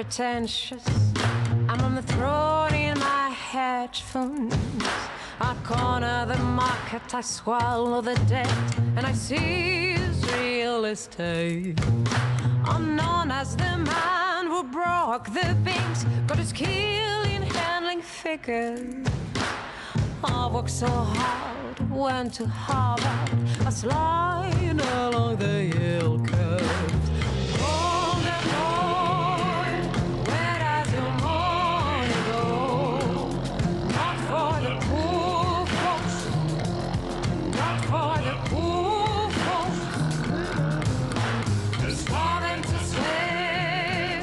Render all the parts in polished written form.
pretentious. I'm on the throne in my headphones. I corner the market, I swallow the debt, and I seize real estate. I'm known as the man who broke the banks, got his skill in handling figures. I worked so hard, went to Harvard, I slide along the yield curve. Golden boy, where does your money go? Not for the poor folks, not for the poor folks. It's for them to sweat,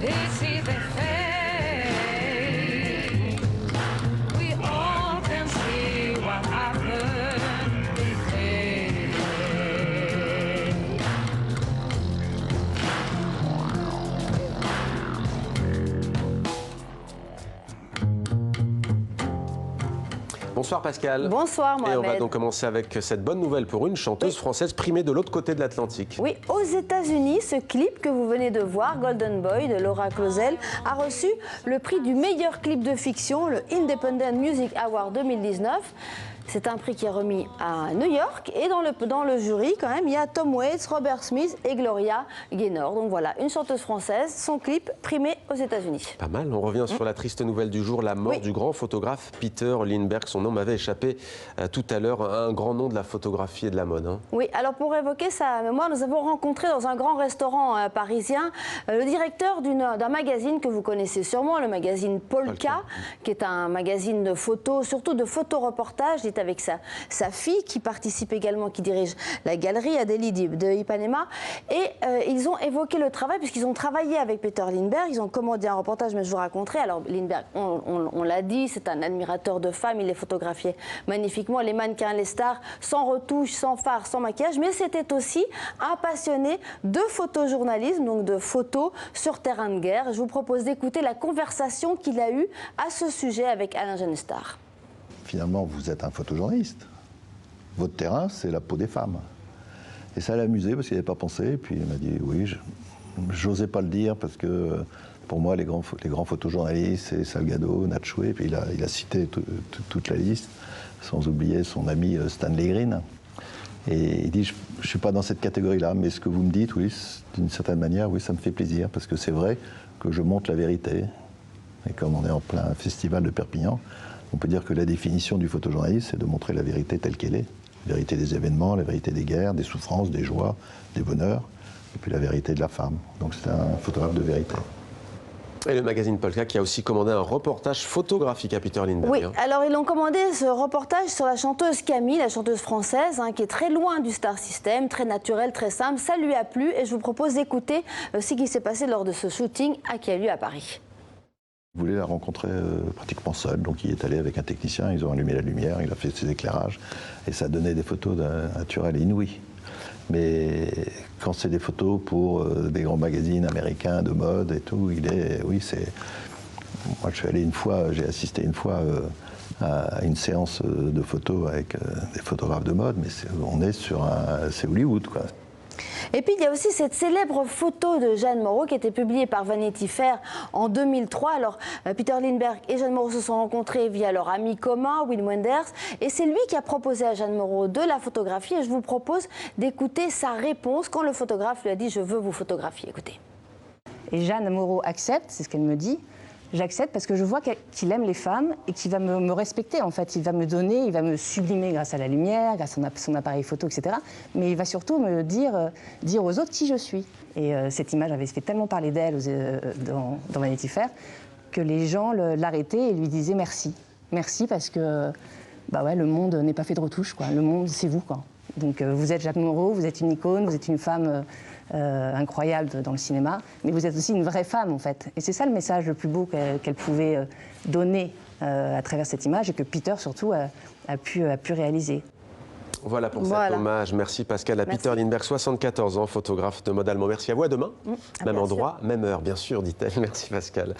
they see the face. We all can see what happened today. Bonsoir Pascal. Bonsoir Mohamed. Et on va donc commencer avec cette bonne nouvelle pour une chanteuse française primée de l'autre côté de l'Atlantique. Oui, aux États-Unis, ce clip que vous venez de voir, Golden Boy de Laura Clausel, a reçu le prix du meilleur clip de fiction, le Independent Music Award 2019. C'est un prix qui est remis à New York et dans le jury, quand même, il y a Tom Waits, Robert Smith et Gloria Gaynor. Donc voilà, une chanteuse française, son clip primé aux États-Unis. Pas mal. On revient sur la triste nouvelle du jour, la mort du grand photographe Peter Lindbergh. Son nom m'avait échappé tout à l'heure, un grand nom de la photographie et de la mode. Hein. Oui, alors pour évoquer sa mémoire, nous avons rencontré dans un grand restaurant parisien le directeur d'un magazine que vous connaissez sûrement, le magazine Polka, qui est un magazine de photos, surtout de photoreportages. Il est avec sa fille qui participe également, qui dirige la galerie Adélie de Ipanema. Et ils ont évoqué le travail, puisqu'ils ont travaillé avec Peter Lindbergh. Ils ont commandé un reportage, mais je vous raconterai. Alors Lindbergh, on l'a dit, c'est un admirateur de femmes. Il les photographiait magnifiquement, les mannequins, les stars, sans retouche, sans fard, sans maquillage. Mais c'était aussi un passionné de photojournalisme, donc de photos sur terrain de guerre. Je vous propose d'écouter la conversation qu'il a eue à ce sujet avec Alain Genestar. Finalement, vous êtes un photojournaliste. Votre terrain, c'est la peau des femmes. Et ça l'a amusé parce qu'il n'avait pas pensé. Et puis il m'a dit oui, j'osais pas le dire parce que pour moi, les grands photojournalistes, c'est Salgado, Natchoué. Et puis il a cité toute la liste, sans oublier son ami Stanley Green. Et il dit je ne suis pas dans cette catégorie-là, mais ce que vous me dites, oui, d'une certaine manière, oui, ça me fait plaisir parce que c'est vrai que je montre la vérité. Et comme on est en plein festival de Perpignan, on peut dire que la définition du photojournaliste, c'est de montrer la vérité telle qu'elle est. La vérité des événements, la vérité des guerres, des souffrances, des joies, des bonheurs, et puis la vérité de la femme. Donc c'est un photographe de vérité. Et le magazine Polka qui a aussi commandé un reportage photographique à Peter Lindbergh. Oui, alors ils ont commandé ce reportage sur la chanteuse Camille, la chanteuse française, qui est très loin du star system, très naturelle, très simple. Ça lui a plu et je vous propose d'écouter ce qui s'est passé lors de ce shooting qui a lieu à Paris. Il voulait la rencontrer pratiquement seul, donc il est allé avec un technicien, ils ont allumé la lumière, il a fait ses éclairages, et ça donnait des photos d'un naturel inouï. Mais quand c'est des photos pour des grands magazines américains de mode et tout, oui, c'est... Moi, je suis allé une fois, j'ai assisté une fois à une séance de photos avec des photographes de mode, mais on est sur c'est Hollywood, quoi. Et puis il y a aussi cette célèbre photo de Jeanne Moreau qui a été publiée par Vanity Fair en 2003. Alors Peter Lindbergh et Jeanne Moreau se sont rencontrés via leur ami commun, Wim Wenders, et c'est lui qui a proposé à Jeanne Moreau de la photographier. Et je vous propose d'écouter sa réponse quand le photographe lui a dit « Je veux vous photographier ». Écoutez. Et Jeanne Moreau accepte, c'est ce qu'elle me dit. J'accepte parce que je vois qu'il aime les femmes et qu'il va me respecter, en fait. Il va me donner, il va me sublimer grâce à la lumière, grâce à son appareil photo, etc. Mais il va surtout me dire aux autres qui je suis. Et cette image avait fait tellement parler d'elle dans Vanity Fair que les gens l'arrêtaient et lui disaient merci. Merci parce que bah ouais, le monde n'est pas fait de retouches, quoi. Le monde, c'est vous, quoi. Donc vous êtes Jeanne Moreau, vous êtes une icône, vous êtes une femme incroyable dans le cinéma, mais vous êtes aussi une vraie femme en fait. Et c'est ça le message le plus beau qu'elle pouvait donner à travers cette image et que Peter surtout a pu réaliser. Voilà pour cet hommage. Merci Pascal à Peter Lindbergh, 74 ans, photographe de mode allemand. Merci à vous, à demain. Même endroit, même heure, bien sûr, dit-elle. Merci Pascal.